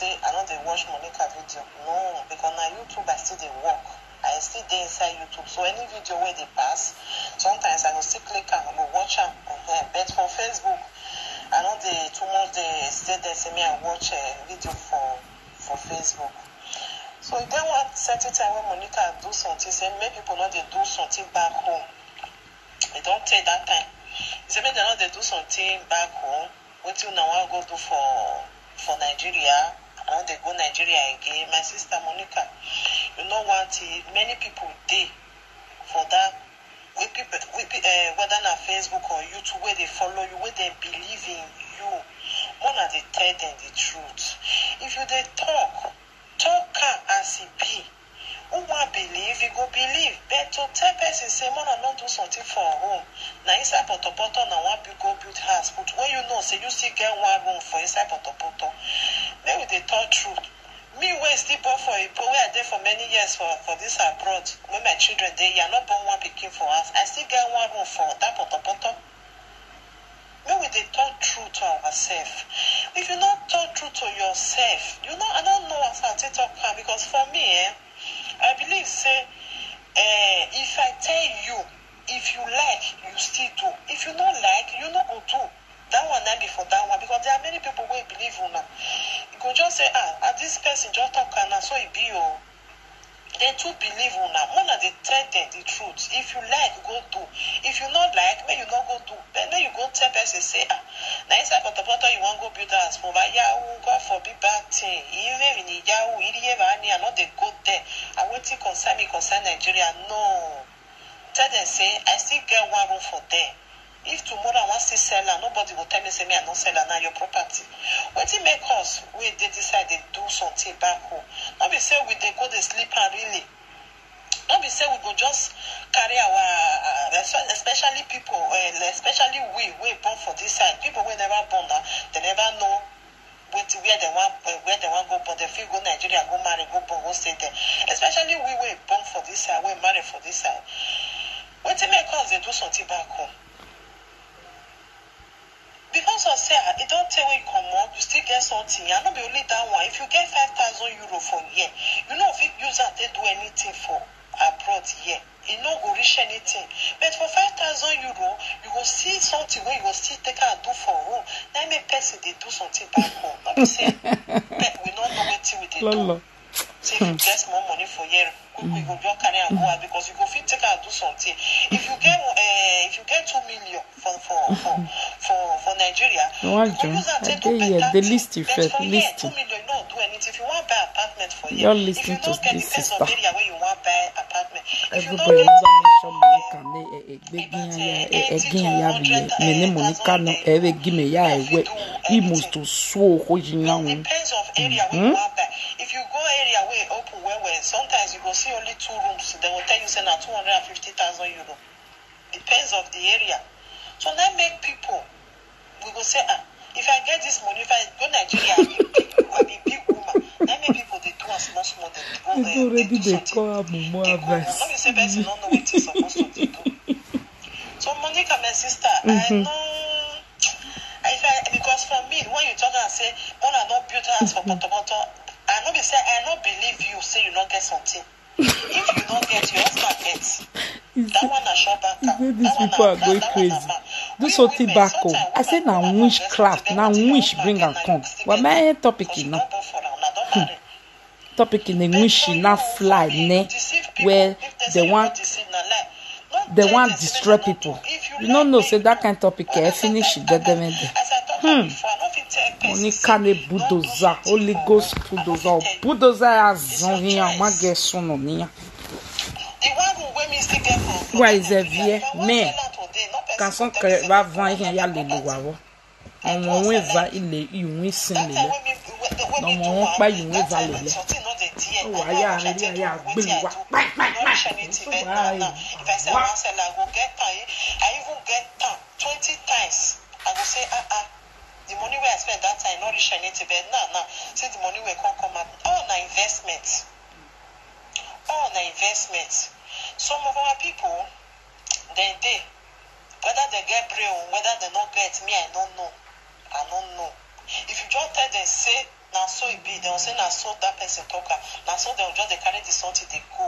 say I don't dey watch Monica video. No, because na YouTube I still dey work. I still dey inside YouTube. So any video where they pass, sometimes I go still click and I go watch am. But for Facebook, I don't dey too much dey stay there say me I watch video for Facebook. So if they want certain time when Monica do something, say make people know they do something back home. They don't take that time. Say make they know they do something back home. What you now want go do for Nigeria? I know they go Nigeria again. My sister Monica, you know what? Many people dey for that. Whether on Facebook or YouTube, where they follow you, where they believe in you, one of they tell them the truth. If you they talk as it be. Who want believe, you go believe. But to tell person say, man, I not do something for home. Now inside Poto, now want to go build house. But when you know, say you still get one room for inside Poto. Maybe they talk truth. Me wey still born for Ipo, where I did for many years for this abroad. When my children they are not born one picking for us. I still get one room for that Poto. Maybe they talk true to ourselves. If you not talk true to yourself, you know, I don't know what I talk about, because for me, I believe say, if I tell you, if you like, you still do. If you don't like, you not go do. That one not be for that one, because there are many people who believe you now. You could just say, this person just talk and so it be you. They too believe you now. One of they tell them the truth. If you like, go do. If you not like, may you not go do. Then may you go tell person say, now inside Poto you want to go build a house. God forbid bad thing. Even in Yahoo, I know they go there. I want to concern Nigeria. No. Tell them say, I still get one room for them. If tomorrow I want to sell her, nobody will tell me say me I don't sell her now your property. What it make us we they decide they do something back home. Not be say we they go they sleep and really. Not be say we go just carry our especially people, especially we born for this side. People we never born now, they never know where they want go, but they feel go Nigeria, go marry, go born, go stay there. Especially we born for this side, we marry for this side. What it make us they do something back home. Because I say, it don't tell where you come on, you still get something. I not be only that one. If you get 5,000 euro for a year, you know if you use that, they do anything for abroad here. You know, go reach anything. But for 5,000 euro, you go see something where you go still take and do for home. Now, make person they do something back home. Not be say, we don't know what we they do. So if you get more money for year, we go just carry and go out, because you go fit take and do something. If you get 2 million for Nigeria, you can use that to do better. The list you but for list. 2 million, you don't do anything. If you want to buy apartment for year, You're if you listening to don't get this depends sister. on area where you want to buy apartment. If you don't Everybody get mention Monica again ya mene Monica no ewe gime ya ewe imos to so hojinya no, depends on area where you want to buy. If you go area where open where sometimes you go see only 2 rooms. They will tell you say na 250,000 euro. Depends of the area. So that make people, we go say, if I get this money, if I go Nigeria, I be big woman. That make people they do a small they go there. They do something. They go home. Not be say person don't know what he's supposed to do. So Monica, my sister, I know. Because for me, when you talk and say, when I don't build a house for Poto, I know be say I don't believe you say you don't get something. If you don't get, your husband gets. That one a short back. These people are going crazy. Do something back home. I said now witchcraft, now wish bring and come. What my topic you know? Topic in the wish now fly ne where they want destroy people. You don't know say that kind of topic finish it. Monica ne bulldozer, Holy Ghost bulldozer, bulldozer azonria, magesso no nia. Why is a vie mais canson que va vendre il y a les lois. On va il est une sin les. Non mon pas une va les. Oh ya really ya gbe wa. If I say I sell I go get time. I even get 20 times. I go say the money we I spend that time not reach anything, but now see the money we come out all na investment. Some of our people they whether they get brain, whether they not get me, I don't know. If you just tell them say Now so it be. They will say now so that person talker. Now so they will just they carry the something they go.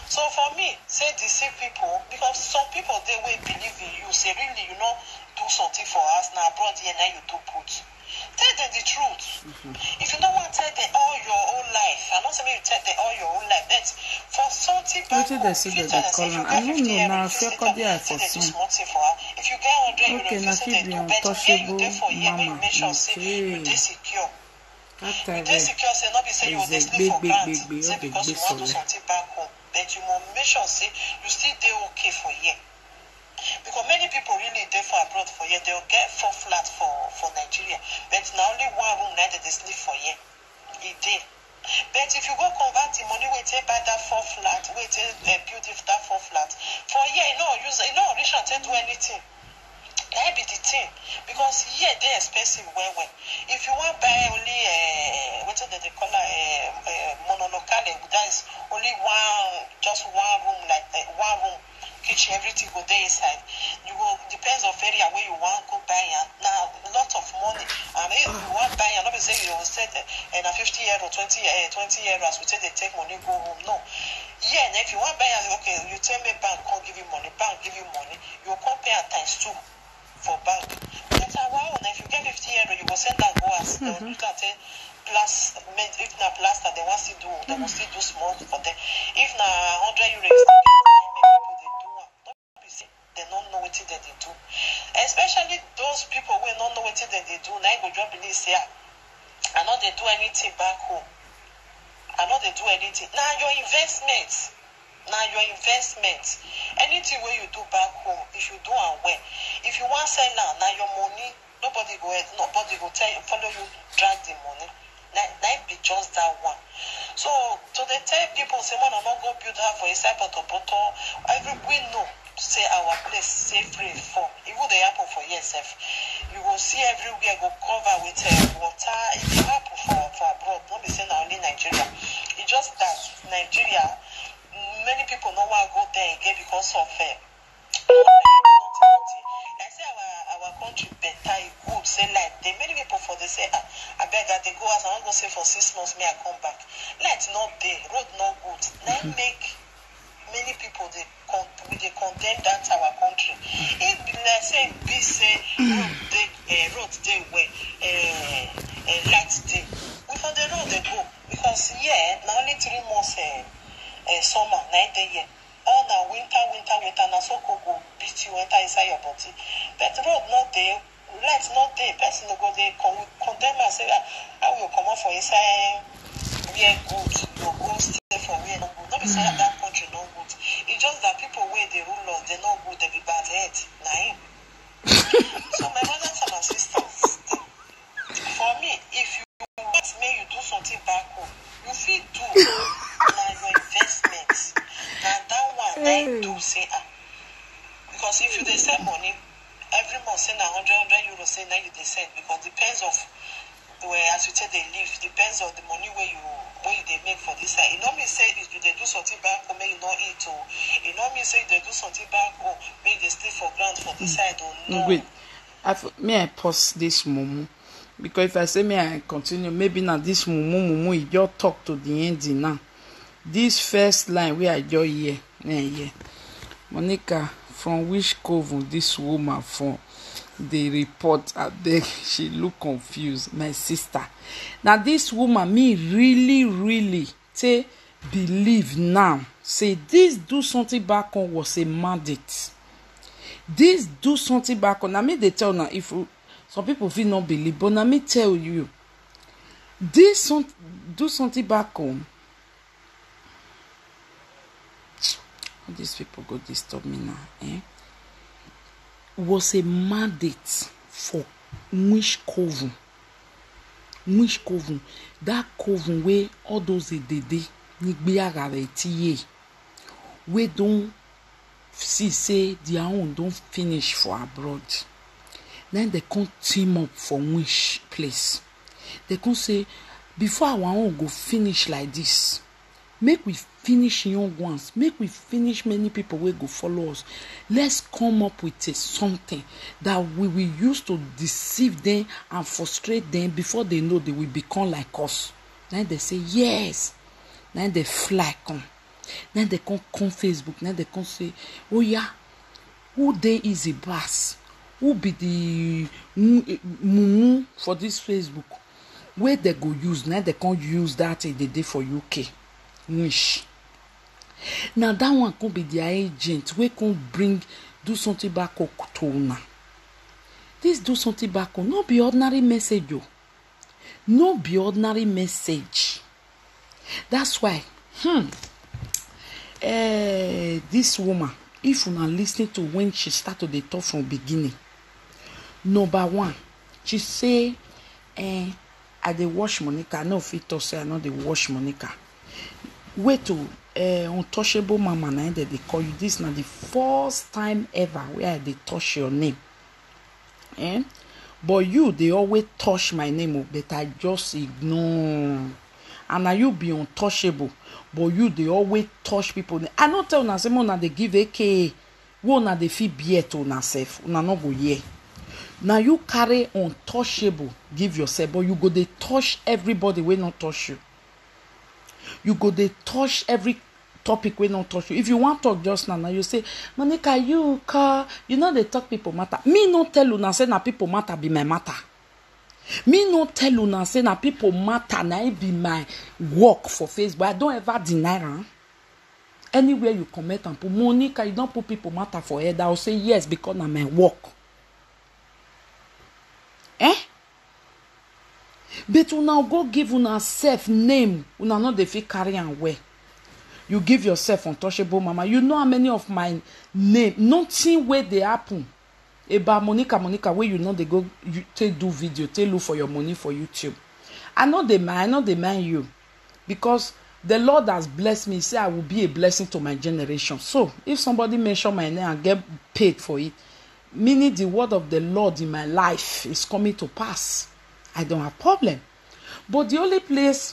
So for me, say deceive people because some people they will believe in you. Say really, you know, do something for us now abroad here now you do put. Tell them the truth. If you don't want to tell them all your own life, I'm not saying you tell them all your own life, but for something back home, they say that they call them. I don't know now. If you call them for some. If you get 100 okay, euros, you say they do better. Here you there for year, you make sure say you dey secure. You dey secure, say not be say you will sleep for grant, say because you want to do something back home, but you must make sure say you still dey okay for here. Because many people really dey for abroad for here, they will get 4 flat for Nigeria, but now only 1 room now they sleep for here. It dey. But if you go convert the money, we take buy that 4 flat, we take build that 4 flat for here, you know, reach and take do anything. That be the thing, because here they expensive well. If you want buy only what do they call monolocale, that is only just one room, like 1 room. Kitchen, everything go there inside. You go depends on area where you want go buy and now a lot of money. And if you want buy and not say you will set and a 50 euro, 20 euros, we say they take money go home. No. Yeah, and if you want buy okay, you tell me bank can't give you money, bank give you money, you come pay at times 2 for bank. That's wow, and if you get 50 euro, you will send that go as you can say plus if not plaster, they want to do they will still do small for them. If na 100 euros they don't know what they do. Especially those people who don't know what they do. Now you go drop believe say, I know they do anything back home. I know they do anything. Now your investment. Anything where you do back home, if you do and well. If you want to sell now your money, nobody go tell you, follow you, drag the money. That be just that one. So they tell people say, man, I'm not go build her for inside but we know. Say our place safe free for even they happen for yourself. You will see everywhere go cover with water. It will happen for abroad. Don't be saying only Nigeria. It's just that Nigeria, many people don't want to go there again because of I say our country better, good, say like they many people for they say I beg that they go as I want to go say for 6 months, may I come back. Light not there, road not good. Now make many people they condemn that our country. If like say be say road they way light day. We for the road they go because now only 3 months summer, 9 day here. All now winter now so go beat you enter inside your body. But road not there, light not there, person no go they condemn and say I will come out for inside where good, you go stay for where no good. Not be saying that country no good. It's just that people where they rule us, they no good, they be bad head. So my brothers and my sisters, for me, if you want me you do something back home, you feel do now your investment. Now that one I do say because if you they send money every month send 100 euros say now you they send because depends of where as you say they live, depends on the money where you they make for this side. It not mean say if they do something back home, may you not eat or it not mean say they do something back home, may they stay for grant for this side or no. Wait, may I pause this moment? Because if I say may I continue, maybe now this mumu you just talk to the end now. This first line where I just hear, Monica, from which coven this woman from? The report she look confused, my sister. Now this woman me really say believe now say this do something back on was a mandate. This do something back on. Now me they tell now if some people feel not believe, but now me tell you this do something back on. These people go disturb me now, was a mandate for which coven. That coven where all those we don't see say their own don't finish for abroad. Then they can't team up for which place. They can't say before our own go finish like this. Make we finish young ones. Make we finish many people wey go follow us. Let's come up with something that we will use to deceive them and frustrate them before they know they will become like us. Then they say yes. Then they fly come. Then they come Facebook. Then they come say, oh yeah, who dey easy pass? Who be the mumu for this Facebook? Where they go use? Now they can't use that in the day for UK. Wish. Now that one can be their agent. We can do something back to una. This do something back no be ordinary message. No be ordinary message. That's why. This woman, if una listening to when she started the talk from beginning, number one, she say, I dey wash Monica. I know fit to say I know they wash Monica. Wait to untouchable mama na they call you. This na the first time ever where they touch your name. But you they always touch my name, but I just ignore. And now you be untouchable, but you they always touch people. I not tell una say una they give AKA. We una they feel beat on self. Una not go here. Now you carry untouchable, give yourself, but you go they touch everybody when not touch you. You go they touch every topic when not touch you. If you want to talk just now you say, Monica, you know they talk people matter. Me no tell una say na people matter be my matter. Me no tell una say na people matter na it be my work for Facebook. I don't ever deny her. Anywhere you comment and put Monica, you don't put people matter for head. I'll say yes because na my work. But una go give una self name. Una not the fit carry and wear. You give yourself untouchable mama. You know how many of my name, nothing where they happen. About Monica, where you know they go, you take do video, take look for your money for YouTube. I know they mind you. Because the Lord has blessed me. Say I will be a blessing to my generation. So if somebody mention my name and get paid for it, meaning the word of the Lord in my life is coming to pass. I don't have problem. But the only place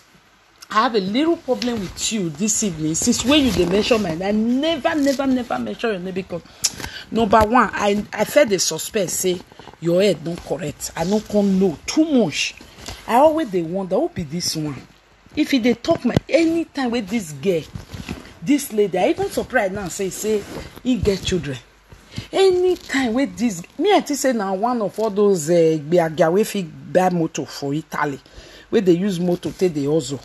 I have a little problem with you this evening, since when you mention my name, I never mention your name because number one, I felt the suspect say your head not correct. I don't know too much. I always they wonder who be this one. If they talk my anytime with this girl, this lady, I even surprised now say he get children. Anytime with this, me I say now one of all those we fit buy motor for Italy, where they use motor take the also.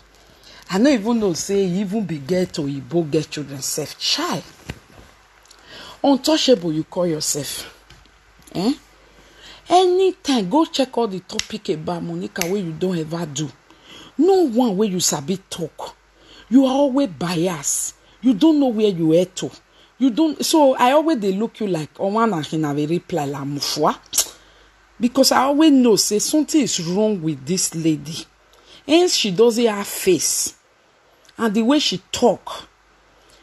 I don't even know say even be get to Igbo get children self child. Untouchable you call yourself. Anytime go check all the topic about Monica where you don't ever do. No one where you sabi talk. You are always biased. You don't know where you are to. You don't. So I always they look you like one and he never reply la mufwa. Because I always know say something is wrong with this lady. And she doesn't have face. And the way she talk.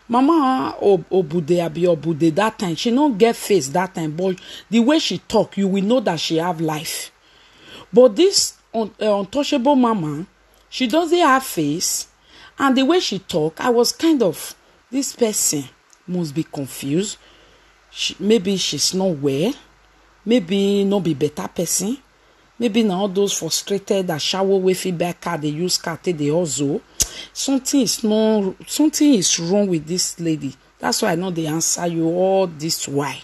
Mama Obude that time. She don't get face that time. But the way she talk, you will know that she have life. But this untouchable mama, she doesn't have face. And the way she talk, I was kind of, this person must be confused. Maybe she's not well. Maybe not be better person. Maybe now all those frustrated that shower with feedback car, they use car, they also. Something is wrong with this lady. That's why I know they answer you all this why.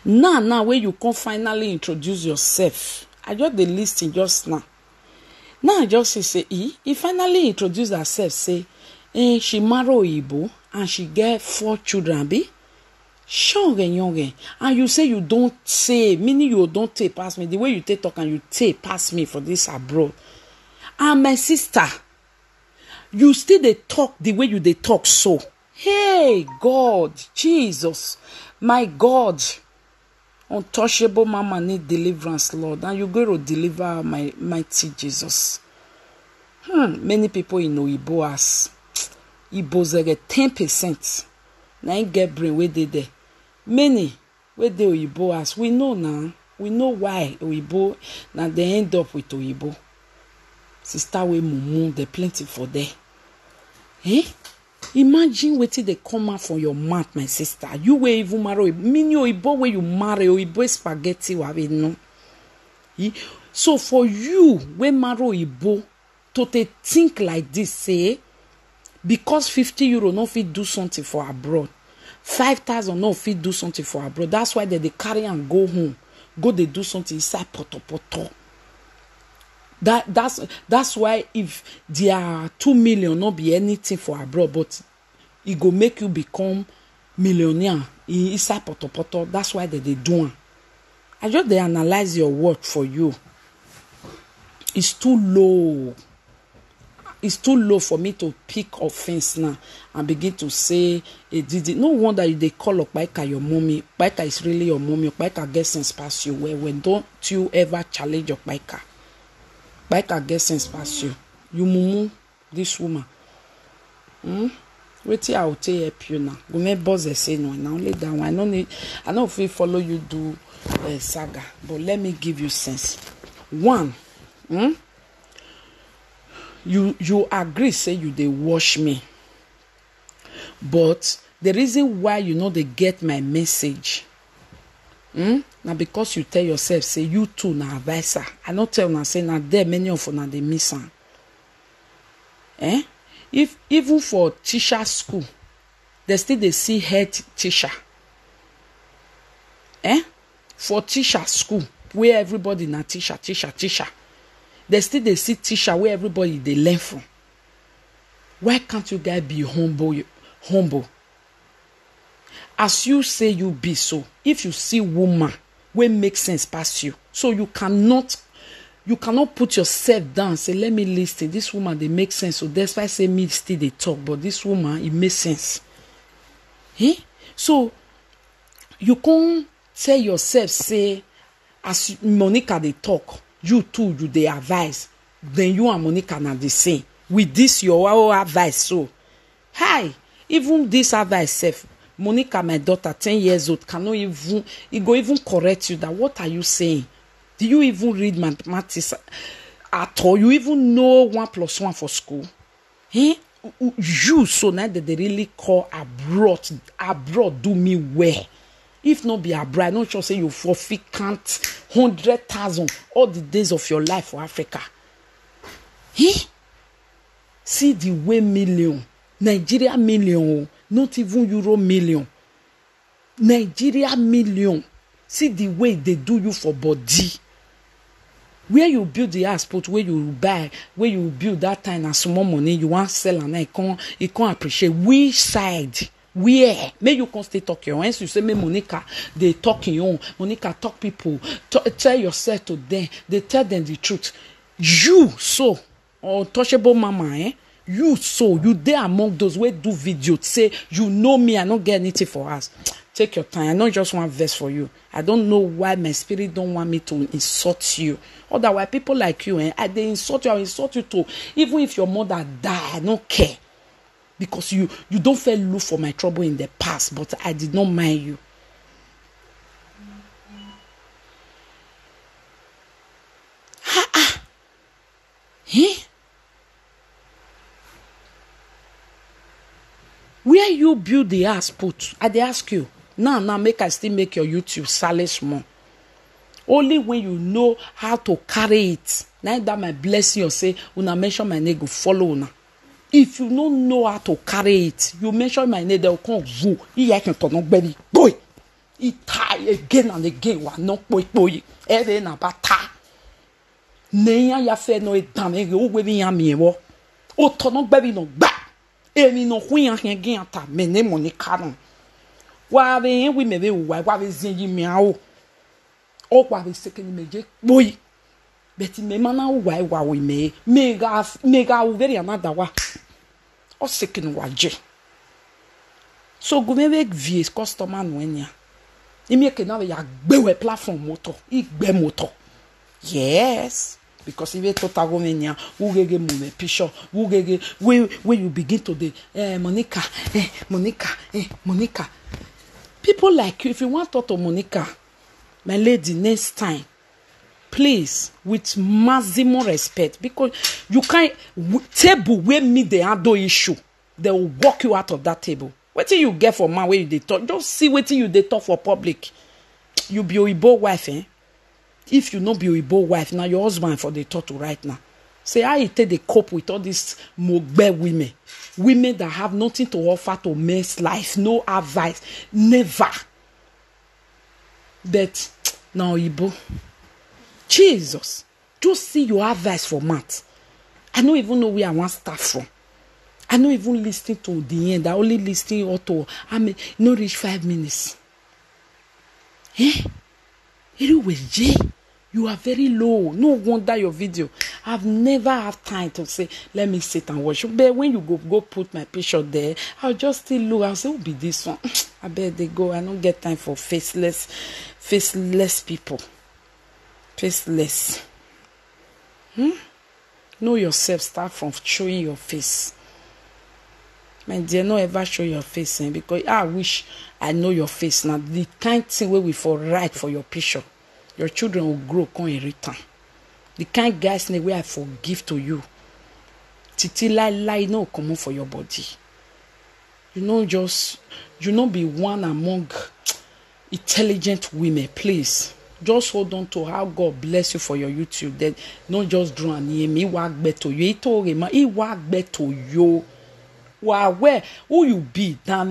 Now when you can finally introduce yourself, I just the listing just now. Now I just say he finally introduced herself, say she marry Igbo and she get 4 children, be young. And you say you don't say, meaning you don't take past me. The way you take talk and you take past me for this abroad. And my sister, you still they talk the way you they talk so. Hey God, Jesus, my God. Untouchable mama need deliverance, Lord. And you go to deliver my mighty Jesus. Many people in Igbo as Igbos get 10%. Now get brain where they there. Many where they Igbo as we know now. We know why Igbo now they end up with Igbo. Sister we mumu, they plenty for there. Imagine wetin dey come out from your mouth, my sister. You wey even marry mini oyibo wey you marry oyibo spaghetti wa we no. So for you wey marry oyibo to think like this, say because 50 euro no fit do something for abroad, 5,000 no fit do something for abroad. That's why they carry and go home, go they do something inside poto. That's why if there are 2 million not be anything for abroad, but it go make you become millionaire inside poto. That's why they do. I just they analyze your work for you. It's too low. It's too low for me to pick offense now and begin to say no wonder they call Okpaika your mommy. Okpaika is really your mommy. Okpaika gets sense past you. When don't you ever challenge Okpaika? Okpaika gets sense past you. You mumu this woman. Wait till I will help you now. Go make boss say no. Now only that one. I know if we follow you do saga, but let me give you sense. One. You agree, say you they wash me. But the reason why you know they get my message, now because you tell yourself, say you too na advisor. I not tell na say na there many of una they miss am. If even for teacher school, they still they see head teacher. For teacher school, where everybody na teacher. They still they see teacher where everybody they learn from. Why can't you guys be humble? As you say you be so. If you see woman will make sense past you, so you cannot put yourself down and say, let me listen. This woman they make sense. So that's why I say me still they talk, but this woman it makes sense. So you can't tell yourself, say, as Monica they talk, you too, you they advise. Then you and Monica are the same. With this, your own advice. So, hi, even this advice, self, Monica, my daughter, 10 years old, cannot even, it go even correct you that what are you saying? Do you even read mathematics at all? You even know 1 + 1 for school? You, so now that they really call abroad do me well. If not be abroad, I'm not sure say you forfeit 100,000 all the days of your life for Africa. See the way million. Nigeria million. Not even Euro million. Nigeria million. See the way they do you for body. Where you build the passport, where you buy, where you build that time and small money, you want sell and it can't appreciate. Which side? Where? May you can't stay talking. Once you say, me Monica, they talking on. Monica talk people. Tell yourself to them. They tell them the truth. You so untouchable mama, You so you there among those who do video say you know me. I don't get anything for us. Take your time. I not just one verse for you. I don't know why my spirit don't want me to insult you. Otherwise, people like you, they insult you. I insult you too. Even if your mother die, I don't care. Because you don't feel look for my trouble in the past, but I did not mind you. Where you build the house put? I dey ask you. Now make I still make your YouTube salary small. Only when you know how to carry it. Now that my blessing you say, una mention my name go follow una. If you don't know how to carry it, you mention my name, they'll come voo. He can turn on belly. Boy. He tie again and again. Wa no boy. Every na bata. Neya ya fe no e dame. O webi ya miwo. O turn on belly no ba. Emi no huya again ata. Mene money canon. Wa be we me be wa be zinji miao. O wa be second meje. Boy. Beti me mana wa we me. Mega very another wa. O second waje. So go me make vie customer no enya. Imi ke na ya gbewe platform motor. Igbe motor. Yes. Because if you total go menya, who gege mu picture, who gege where you begin to the Monica. People like you, if you want to talk to Monica, my lady, next time, please, with maximum respect, because you can't table where me they handle issue. they will walk you out of that table. What till you get for man where you dey talk? Just see what you dey talk for public. You be Oyibo wife, eh? If you no be Oyibo wife, now your husband for the talk to right now. Say how you take the cope with all these mogbe women. Women that have nothing to offer to men's life, no advice, never. But now Oyibo. Jesus. Just see your advice for math. I don't even know where I want to start from. I don't even listen to the end. I only listen auto. No reach 5 minutes. Eh? You are very low. No wonder your video. I've never had time to say, let me sit and watch. But when you go put my picture there, I'll just still look. I'll say, who be this one? I bet they go. I don't get time for faceless people. Faceless. Know yourself. Start from showing your face. My dear, no ever show your face, because I wish I know your face. Now, the kind thing where we for right for your picture, your children will grow, come in return. The kind guys in the way I forgive to you. Titi lie no come for your body. You know be one among intelligent women, please. Just hold on to how God bless you for your YouTube. Then not just draw near me. Work better you. He work better you. Where who you be? Damn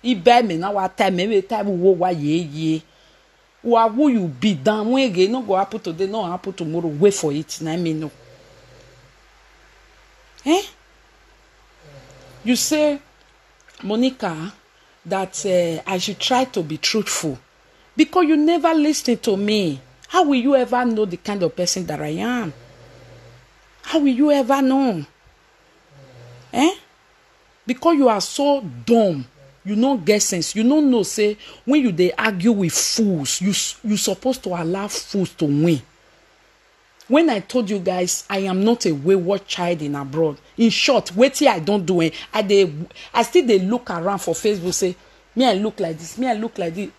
Ibe me now what time? Maybe time wo wa ye. Who you be? Damn no go happen today. No happen tomorrow. Wait for it. Na me know. Eh? You say, Monica, that I should try to be truthful because you never listen to me. How will you ever know the kind of person that I am? How will you ever know? Eh? Because you are so dumb, you don't get sense. You don't know, say, when you they argue with fools, you supposed to allow fools to win. When I told you guys, I am not a wayward child in abroad. In short, wait till I don't do it. I still they look around for Facebook, say, me I look like this, me I look like this.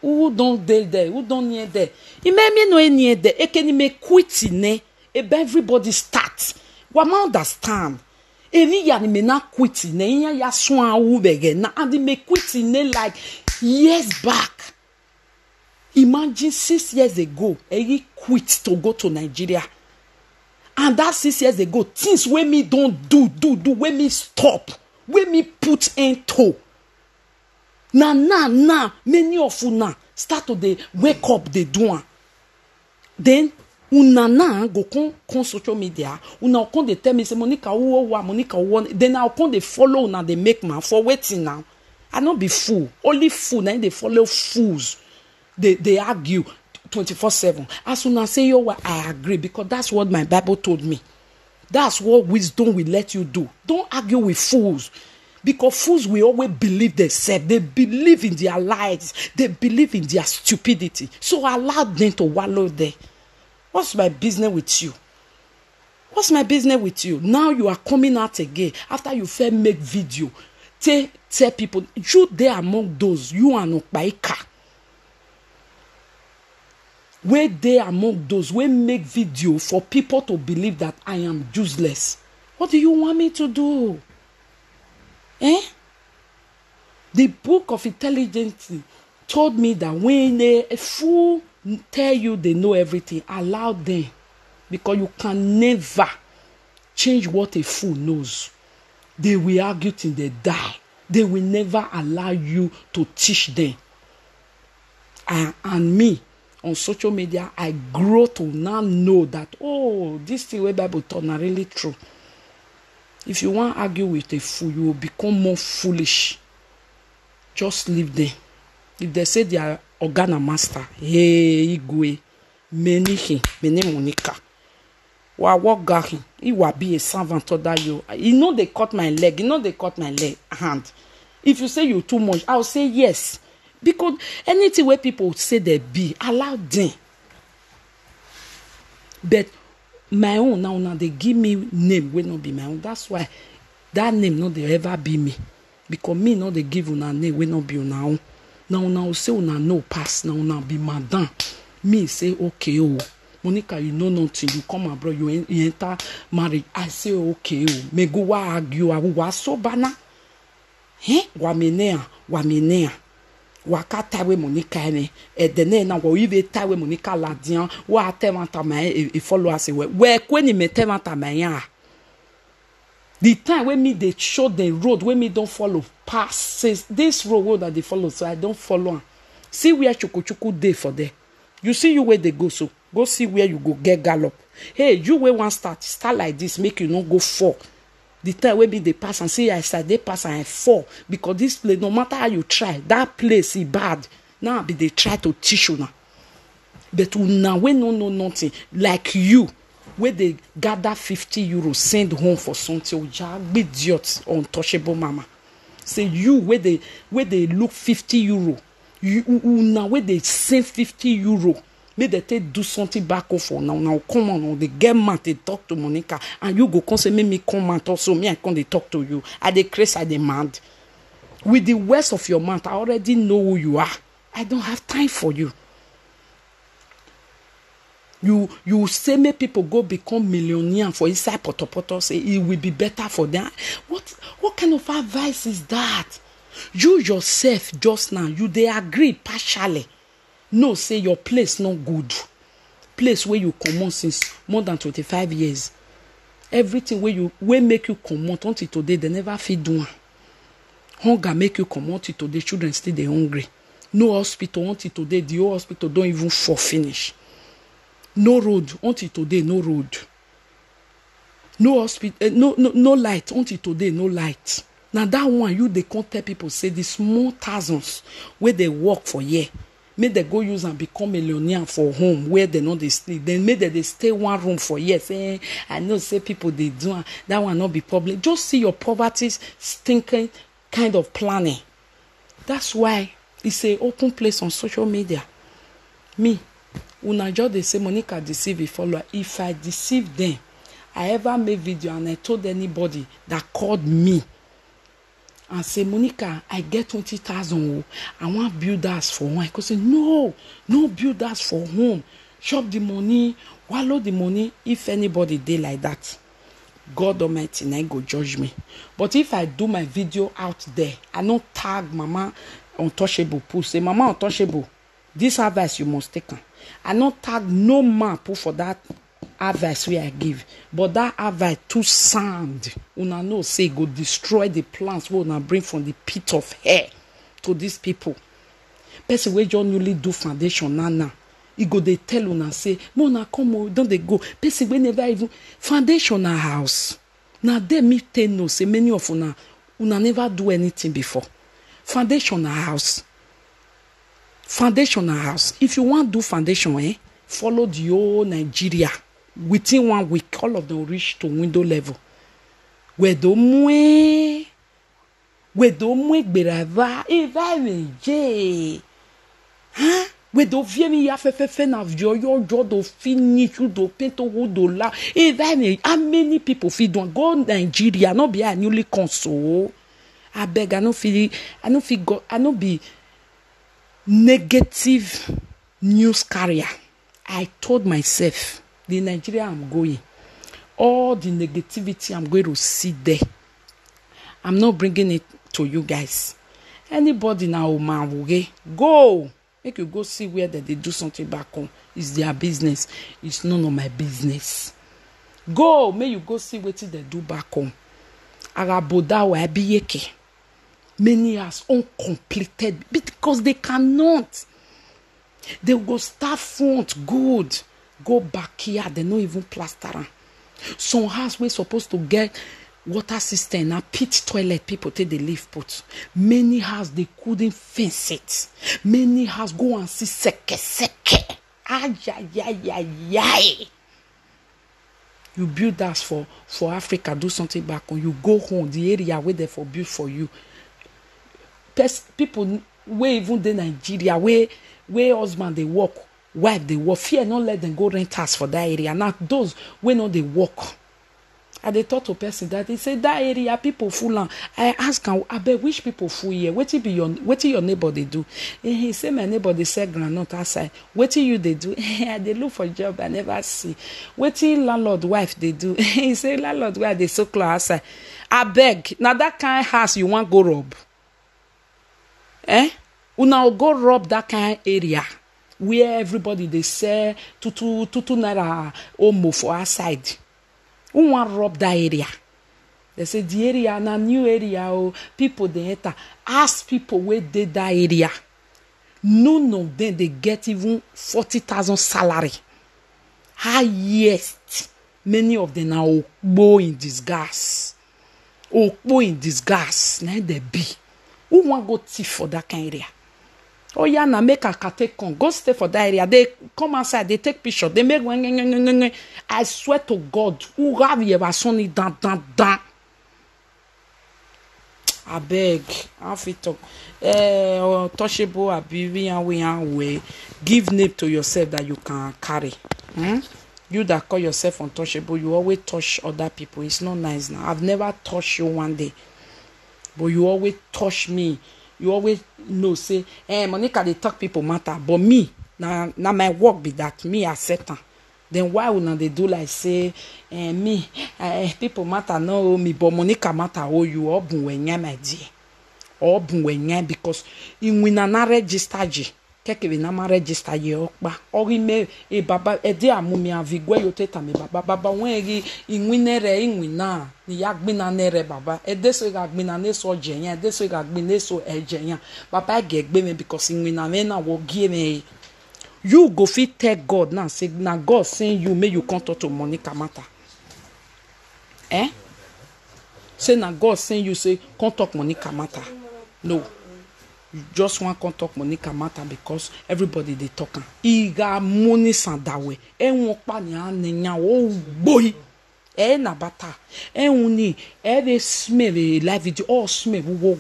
Who don't there? Who don't near there? It may me no near there. It can me quit in everybody start. What I understand? Any ya me na quit in ya swan wu bege na and me quit in like years back. Imagine 6 years ago, he quit to go to Nigeria. And that 6 years ago, things when me don't do, when me stop, when me put into. Now, many of you now start to they wake up, they do. Then, una go con social media, una con they tell me, say, Monica, then I'll con they follow, now they make man for waiting now. I not be fool. Only fool, now they follow fools. They argue 24/7. As soon as I say yo, I agree because that's what my Bible told me. That's what wisdom will let you do. Don't argue with fools. Because fools will always believe themselves. They believe in their lies. They believe in their stupidity. So allow them to wallow there. What's my business with you? What's my business with you? Now you are coming out again after you first make video. Tell people, you there among those, you are not Baika. Where they among those who make video for people to believe that I am useless. What do you want me to do? Eh? The book of intelligence told me that when a fool tell you they know everything, allow them. Because you can never change what a fool knows. They will argue till they die. They will never allow you to teach them. And me, on social media, I grow to now know that, oh, this thing where Bible taught are really true. If you want to argue with a fool, you will become more foolish. Just leave them. If they say they are organa master, hey, Igwe, many Monica. What got him? He will be a servant of that you. You know they cut my leg. You know they cut my leg hand. If you say you too much, I'll say yes. Because anything where people say they be, allow them. But my own now they give me name will not be my own. That's why that name not they ever be me. Because me not they give una name will not be una own. Now say una no pass. Now be madam. Me say okay oh. Monica, you know nothing. You come abroad, you enter marriage. I say, okay, me go wa argue, wa so bana. Wa menea. Wa ka tawe Monica ene. Dene na wa ive tawe Monica ladian. Wa temanta me e follow us we kweni me temanta me ya. The time when me they show the road, when me don't follow pass, says this road that they follow, so I don't follow. See where chuku day for there. You see you where they go, so go see where you go get gallop. Hey, you where one start like this, make you not go fall. The time when me they pass and see I said they pass and I fall because this place, no matter how you try, that place is bad. Now be they try to teach you now, but now we no know nothing like you. Where they gather 50 euros, send home for something, idiot, untouchable mama. Say you where they look 50 euro, you now where they send 50 euro, may they do something back off for now come on, they get mad, they talk to Monica, and you go come say me come out also me I come they talk to you. I dey crazy, I dey mad. With the worst of your mouth, I already know who you are. I don't have time for you. You say make people go become millionaire for inside Potopoto, say it will be better for them. What kind of advice is that? You yourself just now, you they agree partially. No, say your place not good. Place where you come on since more than 25 years. Everything where make you come on until today, they never feed one. Hunger make you come on till today, children still they hungry. No hospital until today, the whole hospital don't even for finish. No road until today, no road. No hospital, no light until today, no light. Now that one you they can't tell people say the small thousands where they work for year, may they go use and become millionaire for home where they know they sleep. Then may they stay one room for years. Say I know say people they do that one not be problem. Just see your poverty stinking kind of planning. That's why it's a open place on social media. Me. Una just they say Monica deceive a follower. If I deceive them, I ever made video and I told anybody that called me and say Monica, I get 20,000. I want builders for home. I could say no builders for home. Chop the money, wallow the money. If anybody did like that, God Almighty now go judge me. But if I do my video out there, I don't tag Mama Untouchable. Post say Mama Untouchable. This advice you must take on. I not tag no man put for that advice where I give. But that advice too sound. Una know say go destroy the plants we una bring from the pit of hell to these people. Person wey just newly do foundation now. He go they tell una say, Mona come on, don't they go? Person wey never even foundation a house. Now they me tell no say many of una never do anything before. Foundation a house. Foundation house. If you want to do foundation, follow the whole Nigeria. Within 1 week, all of them reach to window level. Where do mwe berava evaje. Huh? Where do viemi ya fe na vio do finish do pento do la. Evaje. How many people feed one? Go Nigeria. No be a newly console. I beg. I no be negative news carrier. I told myself, the Nigeria I'm going, all the negativity I'm going to see there, I'm not bringing it to you guys. Anybody now, man, will go. Make you go see where they do something back home. It's their business. It's none of my business. Go, may you go see what they do back home. Araboda wa abiyeke. Many has uncompleted because they cannot. They will go start front good, go back here. They don't even plaster. Some house we're supposed to get water system and pit toilet. People take the leaf put. Many house they couldn't fence it. Many house go and see seke. Ay. You build that for Africa. Do something back on. You go home. The area where they for build for you. People where even the Nigeria where husband they work, wife they work, fear not let them go rent house for that area. Now those where not they work I dey talk to person that he say that area people full am. I ask am, abeg which people full here? Wetin your neighbor dey do? He say my neighbor dey sell groundnut outside. Wetin you dey do? I dey look for job, I never see. Wetin landlord wife dey do? He say landlord wife dey sew cloth outside. Abeg, na that kind house you wan go rob? Una go rob that kind area where everybody dey sell two naira omo for outside. Who wan rob that area? They say the area na new area. People dey enter. Ask people wey dey that area. None of them dey get even 40,000 salary. Highest. Many of them na okpo in disguise. Okpo in disguise. Na they be. Who wan go thief for that kind area? Oh yeah, na make a take come. Go stay for that area. They come outside, they take picture. They make I swear to God, who have you ever seen it down? I beg, I fit talk. Touchable, way. Give name to yourself that you can carry. You that call yourself untouchable, you always touch other people. It's not nice now. I've never touched you one day, but you always touch me. You always know, say, Monica, they talk people matter. But me, now my work be that. Me accept them. Then why would they do like, say, people matter, no me, but Monica matter, oh, you all bunwenya, my dear. All bunwenya, because in winana register je. Keke winama register ye okba. Ori me, baba, de amumi avigwe yote tame baba, wengi, inwinere, inwina. Ni yagbina nere baba. Deso yagbina neso jenya. Deso yagbina neso ejenya. Baba gegbe me because inwina mena wo give me. You go fit tell God now. Say na God send you. May you come talk to Monica matter. Say na God send you. Say come talk Monica matter. No. You just want to talk Monica matter because everybody they talking. Iga money sandawe. Won't pani anenya oh boy. Na bata. Uni they smell live video all smell wo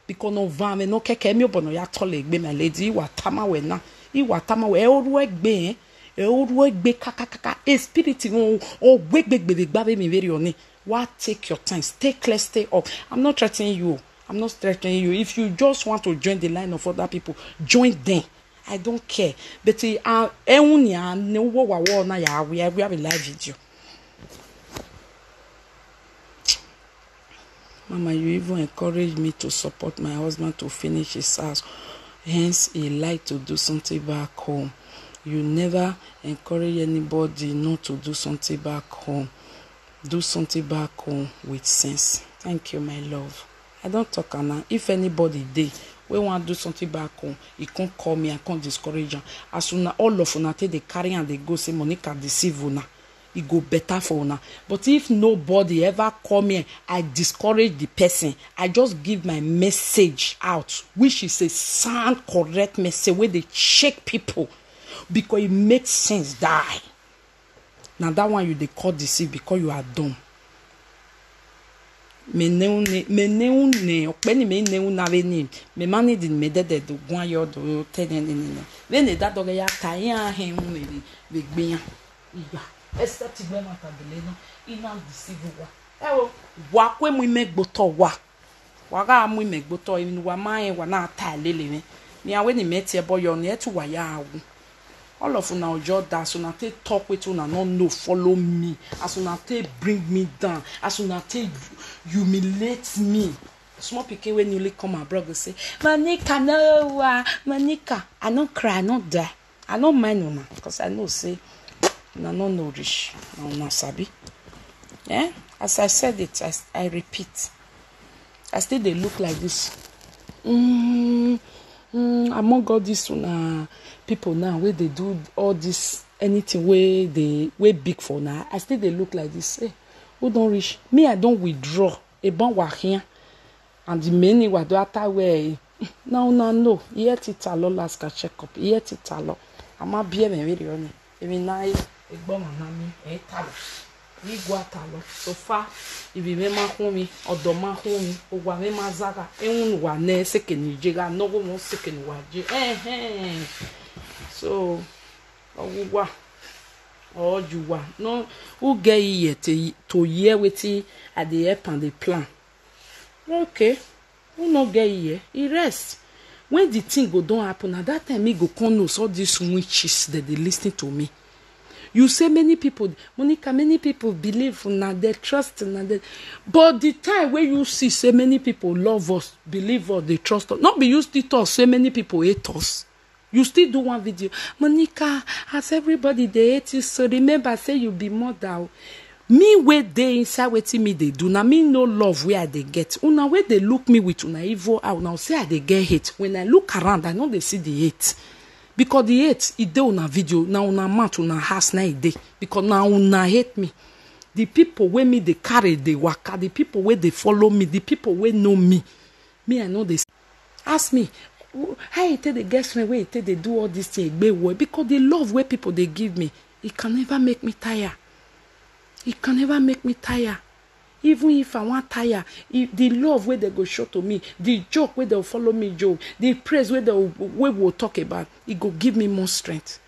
because no vame no keke mi obono ya tole gbe my lady wa tama we na. Iwa tama we oru egbe oru egbe kaka a spirit won o gbegbe gba me very oni. What take your time. Stay clear, stay up. I'm not threatening you. I'm not threatening you. If you just want to join the line of other people, join them. I don't care. But we have a live video. Mama, you even encouraged me to support my husband to finish his house. Hence, he liked to do something back home. You never encourage anybody not to do something back home. Do something back home with sense. Thank you, my love. I don't talk now. If anybody dey we want to do something back home, he can't call me, I can't discourage him. As soon as all of una take they carry and they go say Monica deceive una, it go better for una. But if nobody ever call me, I discourage the person. I just give my message out, which is a sound correct message where they check people because it makes sense. Die. Now that one you they call deceive because you are dumb. Me neune okpeni me neuna veni me mani din me de do gwan yo do tenen veni da do ya kayan hen mu me be gbeyan iga except gbe ma tabele no ina deceive wa kwe mu megboto wa ga mu megboto inu wa ma wa na ta lele me ni awe ni meti ebo yo ni etu wa ya awu. All of una just that as una take talk with una not know follow me, as una take bring me down, as una take humiliate me. Small pikin when newly come abroad go say, Monica, no, Monica, I don't cry, I don't die, I don't mind una, because I know say, una no know rich, una sabi. Yeah, as I said it, I repeat, I still they look like this. Among all this people now where they do all this anything where they big for now, I still they look like this. Hey, who don't reach me? I don't withdraw. A bon wa here, and the many wa do ata where no. Yet it a lot last check up. Yet it a lot. I'm a be me very on. Even now, a bon manami talo. We go talo. So far, if you remember home or doma home or wa me mazaga, wa ne second jega no go second wa. So, or you are no who get here to hear wetin I dey help and dey plan. Okay, who no get here, he rest. When the thing go don happen, at that time me go come know all these witches that they listen to me. You say many people, Monica, many people believe na they trust na they, but the time where you see say many people love us, believe us, they trust us. Not be you still talk say many people hate us. You still do one video, Monica, as everybody they hate you, so remember say you be mother. Me where they inside wetin me they do. Now me no love where they get. Una where they look me with una evil out. Now say I they get hate. When I look around, I know they see the hate. Because the hate, it dey una video, now una mouth, una house, na it dey. Because now una hate me. The people where me they carry, they waka. The people where they follow me, the people where know me. Me, I know they ask me, how you take the guest friend, where you take they do all this thing, because the love where people they give me, it can never make me tired. It can never make me tired. Even if I want tired, if the love where they go show to me, the joke where they'll follow me joke, the praise where we'll talk about, it go give me more strength.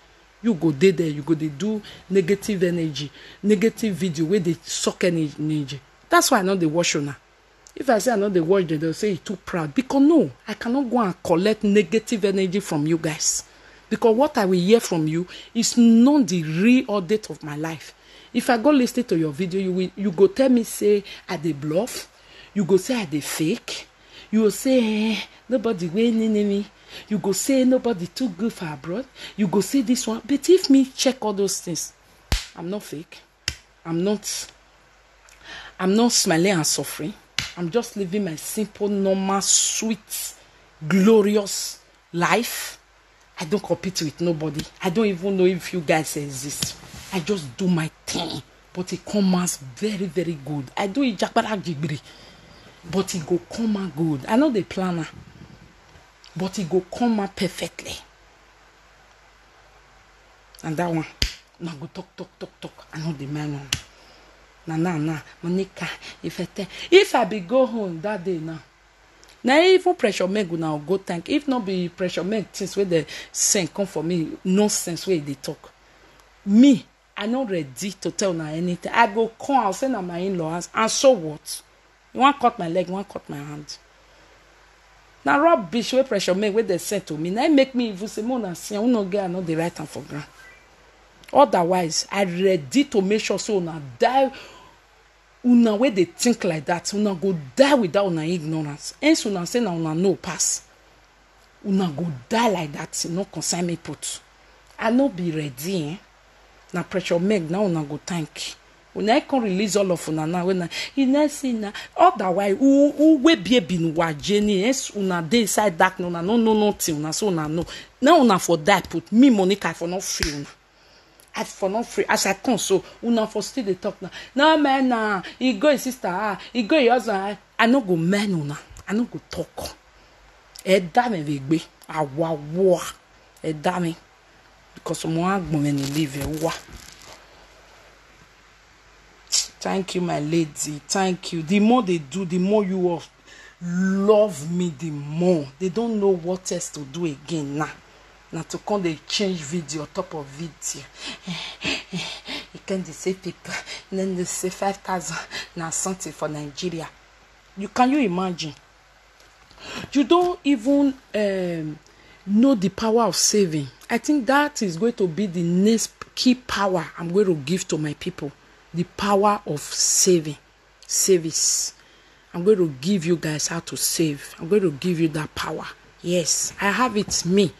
You go there, you go they do negative energy, negative video where they suck energy. That's why I know they watch you now. If I say I know they watch, they'll say you're too proud. Because no, I cannot go and collect negative energy from you guys. Because what I will hear from you is not the real update of my life. If I go listen to your video, you go tell me say I dey bluff. You go say I dey fake. You go say nobody winning me. You go say nobody too good for abroad. You go say this one. But if me check all those things, I'm not fake. I'm not smiling and suffering. I'm just living my simple, normal, sweet, glorious life. I don't compete with nobody. I don't even know if you guys exist. I just do my thing, but it comes out very, very good. I do it jakbara jigbiri, but it go come out good. I know the planner, but it go come out perfectly. And that one, now go talk. I know the man one. Nah, Monica, if I be go home that day now even pressure make go now go thank. If not be pressure make things where the same come for me, nonsense where they talk. Me, I'm not ready to tell now anything. I go come, I'll send my in-laws, and so what? You want cut my leg, you want cut my hand. Now rubbish where pressure make where they send to me. Now make me even say, Mona, see, I will not get another right hand for ground. Otherwise, I ready to make sure so una die. Una where they think like that, una go die without una ignorance. Hence una say na una no pass. Una go die like that, no concern me put. I no be ready, eh? Na pressure make now una go thank. When I can release all of una now, when I see na otherwise who we be been wa Jenny, yes, una dey inside dark no nothing, una so una no. Now una for that put me Monica for not free una. I for not free as I come so una for still the talk now. No man he go his sister, he go your husband. I no go man una. I no go talk. E da me vegbe. Awa. E da me. Because moi when you live wa. Thank you, my lady. Thank you. The more they do, the more you love me, the more. They don't know what else to do again now. Now to come they change video on top of video. You can say people, and then they say 5,000 now something for Nigeria. Can you imagine? You don't even know the power of saving. I think that is going to be the next key power I'm going to give to my people. The power of saving, service. I'm going to give you guys how to save. I'm going to give you that power. Yes, I have it me.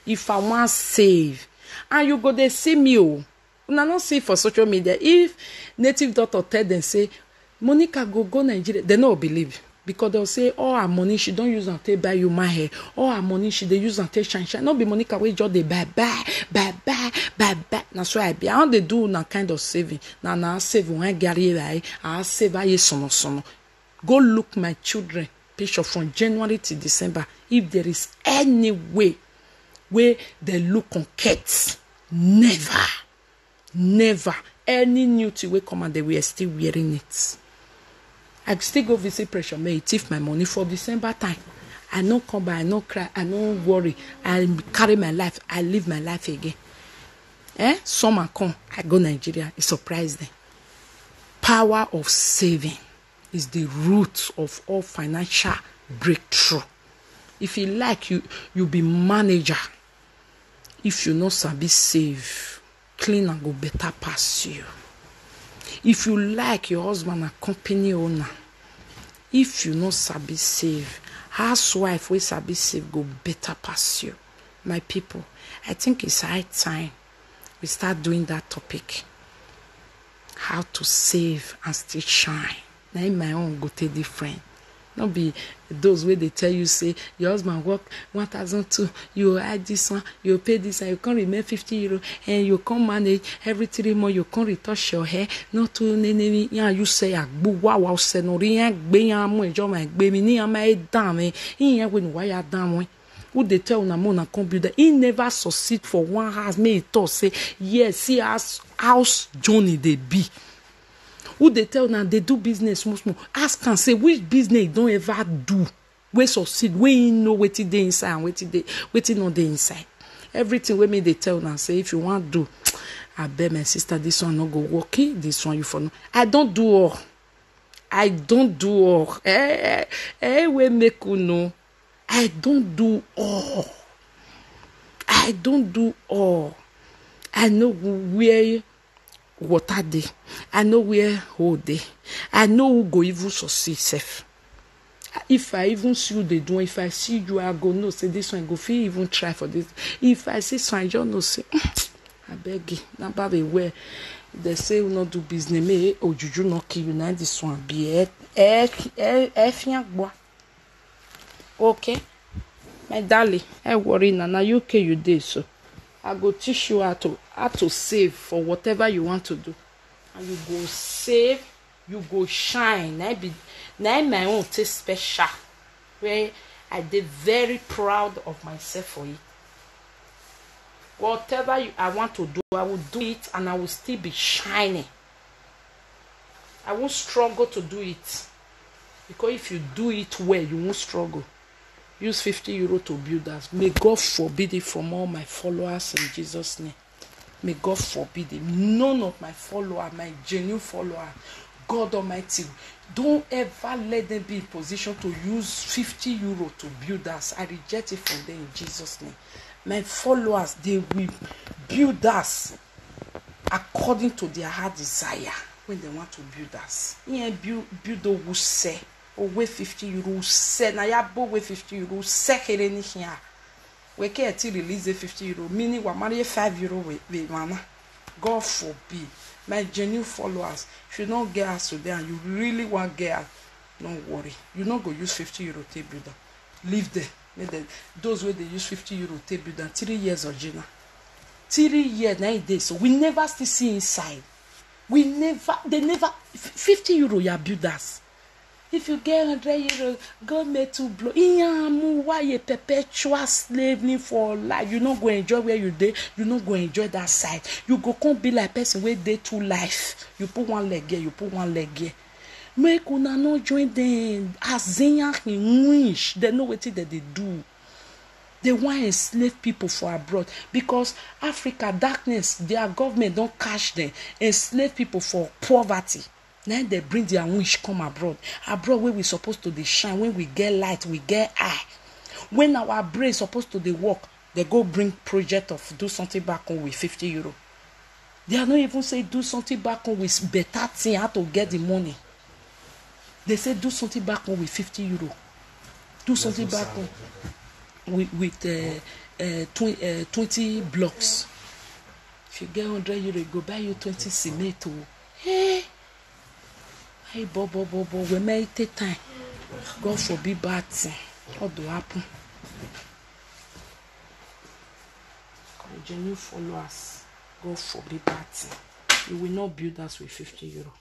If I want save, and you go there see me, oh, una not see for social media. If native doctor tell them say, Monica go Nigeria, they don't believe. Because they'll say, oh, her money, she don't use and take buy you my hair. Oh, her money, she they use and take shine. Not be Monica, we just they buy. That's why I be. How they do na kind of saving. Now save when I save I sono. Go look my children picture from January to December. If there is any way where they look on cats, never. Any new thing will come and they were still wearing it. I still go visit pressure may thief my money for December time. I no come by, I no cry, I no worry. I carry my life, I live my life again. Summer come, I go Nigeria, it surprised them. Power of saving is the root of all financial breakthrough. If you like, you be manager. If you no sabi save, clean and go better pass you. If you like, your husband a company owner. If you no sabi save, housewife we sabi save go better pass you. My people, I think it's high time we start doing that topic. How to save and still shine. Now in my own go take different. Not be those where they tell you, say, your husband work 1,200, you add this one, you pay this, and you can't remain 50 euro, and you can't manage every 3 months, you can't retouch your hair, not to nene, you say, wow, say, no, be a more job, my baby, near my damn, in when wire down. Who they tell na mon computer, he never succeed for 1 house, may it talk, say, yes, see us, house Johnny they be. Who they tell now they do business small. Ask and say which business you don't ever do. We succeed. We know what they inside and what not the inside. Everything we me they tell now say if you want to do, I bet my sister this one not go working. This one you for no. I don't do all. I don't do all. We make you know. I don't do all. I don't do all. I know where water day. I know where hold day. I know who go even succeed safe. If I even see you they do, if I see you, I go no say this one go feel even try for this. If I see some, I just no say I beg you. Now baby where they say we not do business, me or juju not kill you now this one be okay, my darling, I worry now you okay you did so. I go teach you how to save for whatever you want to do. And you go save, you go shine. Now my own taste special. Where I did very proud of myself for it. Whatever I want to do, I will do it and I will still be shining. I won't struggle to do it. Because if you do it well, you won't struggle. Use 50 euro to build that. May God forbid it from all my followers in Jesus' name. May God forbid it. None of my followers, my genuine followers, God Almighty, don't ever let them be in position to use 50 euro to build us. I reject it from them in Jesus' name. My followers, they will build us according to their heart desire when they want to build us. Yeah, build who say. Over 50 euros, say na ya bo we 50 euros, say here ni here. We can't release the 50 euros, meaning we marry 5 euros we mana. God forbid. My genuine followers, if you don't get us today and you really want to get us, don't worry. You're not going to use 50 euro to build them. Leave them. Those where they use 50 euro to build them, 3 years of Gina. 3 years, 9 days. So we never still see inside. They never, 50 euro ya build us. If you get 100 euros, God made to blow. Why you perpetual slavery for life? You not go enjoy where you dey. You not go enjoy that side. You go come be like person where they to life. You put one leg here, you put one leg here. Make una not join them. As in wish, they know what that they do. They want to enslave people for abroad because Africa darkness, their government don't catch them. Enslave people for poverty. Now they bring their wish come abroad. Abroad where we supposed to shine. When we get light, we get eye. When our brain supposed to work, they go bring project of do something back home with 50 euro. They are not even say do something back home with better thing how to get the money. They say do something back home with 50 euro. Do something back home with 20 blocks. If you get 100 euro, go buy you 20 cement. Hey. Hey, bo, we may take time. God forbid bad thing. What do happen? Genuine followers. God forbid bad thing. You will not build us with 50 euro.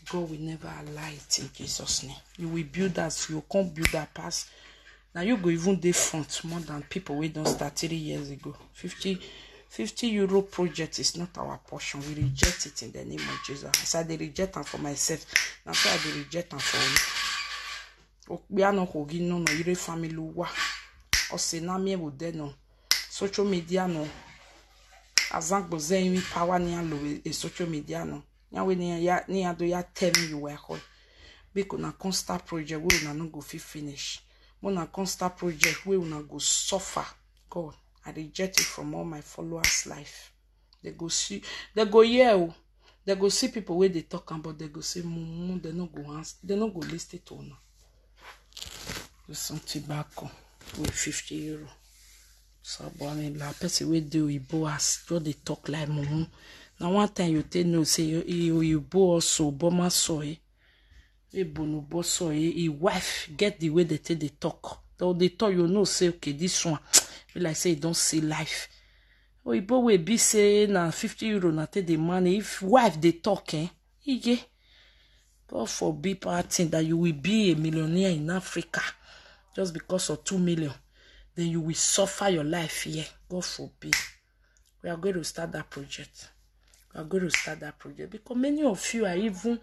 God will never allow it in Jesus' name. You will build us. You can't build that pass. Now you go even day front more than people we don't start 3 years ago. 50 euro project is not our portion. We reject it in the name of Jesus. I said they reject them for myself. Now so I they reject them for me. We are not holding no ire family wa. Or say na me would no social media no. azang boze imi power ni alo e social media no nya we ni ado ya tell me you were ho because na constant project we una no go finish mo na constant project we una go suffer. God, I reject it from all my followers life. They go see, they go hear, they go see people where they talk about, they go say mumu, they no go answer, they no go listen to una. Do some tobacco with 50 euro. So, but la person we do Igbo as just they talk like mumu. Now one time you tell no say you also boma soy. So a wife get the way they tell they talk. So they talk you know say okay this one be like say you don't see life. Oh Igbo will be say na 50 euro na take the money if wife they talk yeah. God forbid parting that you will be a millionaire in Africa just because of 2 million. Then you will suffer your life here. God forbid. We are going to start that project. We are going to start that project because many of you are even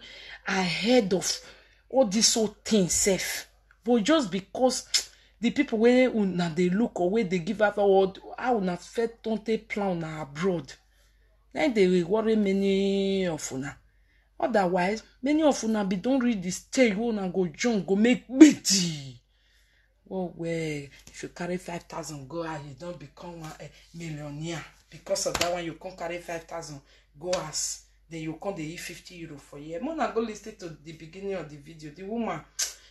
ahead of all these old things safe. But just because the people where they look or where they give out or how na fait don't they plan abroad. Then they will worry many of una. Otherwise, many of una be don't read this stage una go jump go make bitty. Oh well, if you carry 5,000 go out, you don't become a millionaire. Because of that one, you can't carry 5,000 go as then you can't eat 50 euro for you. I'm gonna go listen to the beginning of the video. The woman,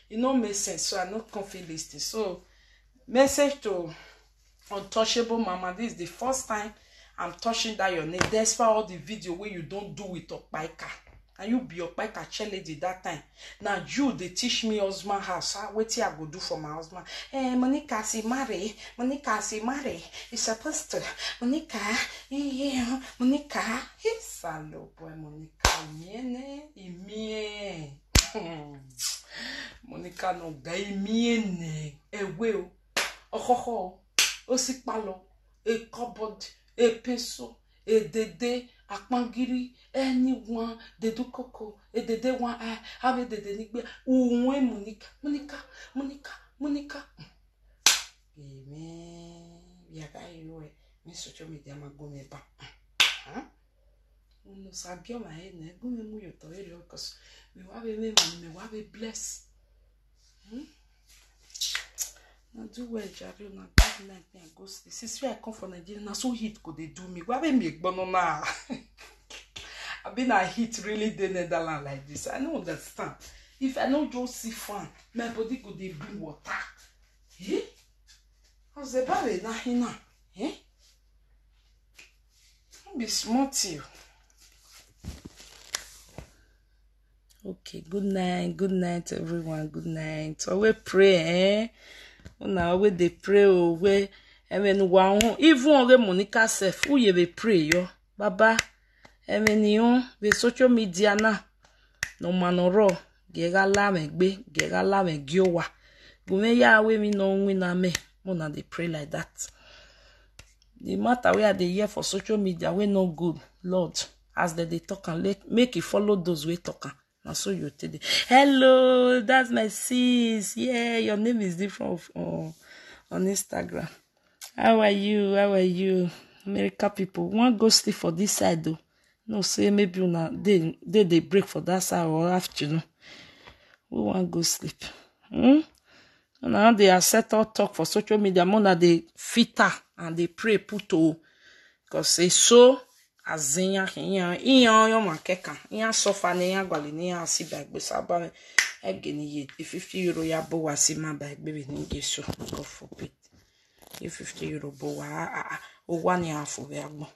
it don't make sense, so I'm not confident listening. So, message to Untouchable Mama. This is the first time I'm touching that your name. Despite all the video where you don't do with Okpaika. And you be Okpaika challenge that time. Now you they teach me husband house. What I go do for my husband? Monica say marry. Monica say marry. It's supposed to. Monica, yeah, Monica. Hello boy, Monica. Miene. Monica no gay miene. Will. Oh, Osipalo. A cupboard. A peso. A dede. Akpangiri, anyone, they do cocoa, a de one I have a de nigbe, Monica. Amen. We are going to social media, my gummy back. Huh? No, so I get my head, go me move your toilet because we have a man, we have a bless. Now do well, Jerry. Now God night me and go sleep. Since I come from Nigeria, now so heat could they do me? Why be make banana? I've been a heat really the Netherlands like this. I don't understand. If I don't just see fun, my body could they bring water. Eh? How's the baby now here? Eh? Don't be smart you. Okay, good night everyone. Good night. So we pray, eh? Now we they pray we even Monica self who you be pray yo baba you the social media na no manoro gega la me giowa gume ya we me no win na me mona they pray like that. The matter we are the year for social media we no good Lord as they talk and make you follow those we talk. Now so you tell it. Hello, that's my sis. Yeah, your name is different on Instagram. How are you? America people. Want go sleep for this side though. No, say maybe they break for that side or afternoon. We want go sleep. Now they are set out talk for social media. More they filter and they pray put to because it's so azinya iya yo makeka iya sofa ne ya gwali ne ya si bag be saba egeni ye 50 euro ya bo wasi ma bag baby ni geso God forbid 50 euro bo wa o 1 year for be agbo